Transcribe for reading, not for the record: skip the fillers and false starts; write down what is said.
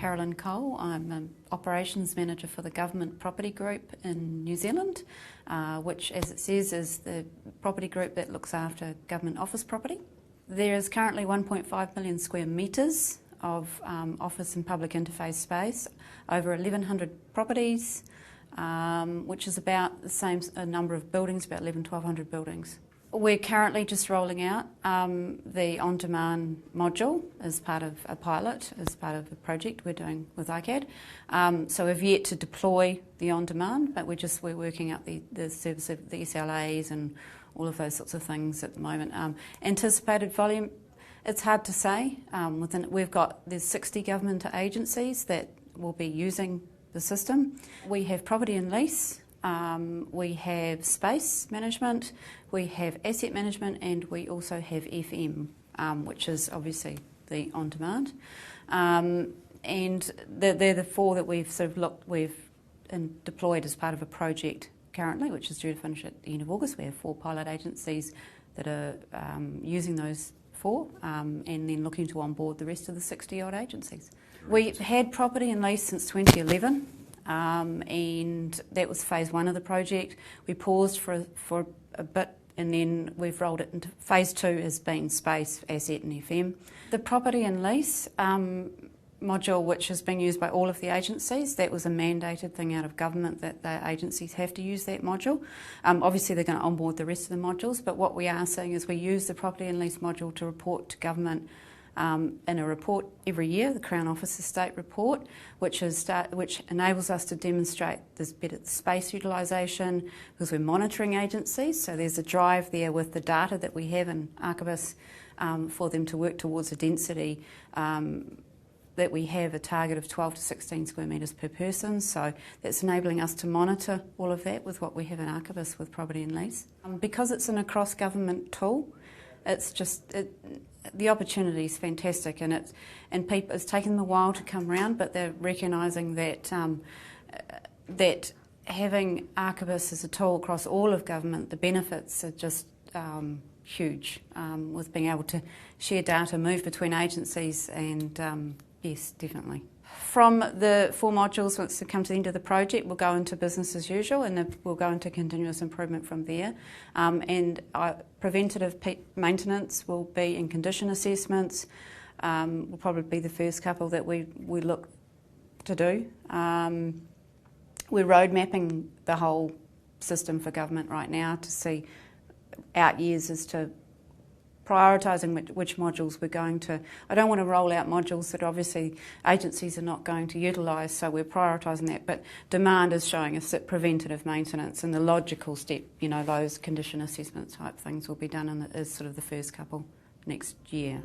Carolyn. I'm an operations manager for the Government Property Group in New Zealand, which, as it says, is the property group that looks after government office property. There is currently 1.5 million square metres of office and public interface space, over 1,100 properties, which is about the same number of buildings, about 1,100 buildings. We're currently just rolling out the on-demand module as part of a pilot, as part of a project we're doing with ICAD. So we've yet to deploy the on-demand, but we're working out the service of the SLAs and all of those sorts of things at the moment. Anticipated volume, it's hard to say. There's 60 government agencies that will be using the system. We have property and lease. We have space management, we have asset management, and we also have FM, which is obviously the on-demand. And they're the four that we've deployed as part of a project currently, which is due to finish at the end of August. We have 4 pilot agencies that are using those 4 and then looking to onboard the rest of the 60-odd agencies. We've had property and lease since 2011. And that was phase 1 of the project. We paused for a bit and then we've rolled it into phase 2 has been space, asset and FM. The property and lease module, which is being used by all of the agencies, that was a mandated thing out of government that the agencies have to use that module. Obviously they're going to onboard the rest of the modules, but what we are saying is we use the property and lease module to report to government in a report every year, the Crown Office Estate Report, which enables us to demonstrate this better space utilisation because we're monitoring agencies. So there's a drive there with the data that we have in Archibus for them to work towards a density that we have a target of 12 to 16 square metres per person. So that's enabling us to monitor all of that with what we have in Archibus with property and lease. Because it's an across-government tool, the opportunity is fantastic, and it's taken them a while to come around, but they're recognising that that having Archibus as a tool across all of government, the benefits are just huge with being able to share data, move between agencies, and yes, definitely. From the 4 modules, once we come to the end of the project, we'll go into business as usual and then we'll go into continuous improvement from there. And preventative maintenance will be in condition assessments. Will probably be the first couple that we look to do. We're road mapping the whole system for government right now to see out years as to prioritising which modules we're going to. I don't want to roll out modules that obviously agencies are not going to utilise, so we're prioritising that. But demand is showing us that preventative maintenance and the logical step, those condition assessment type things will be done as sort of the first couple next year.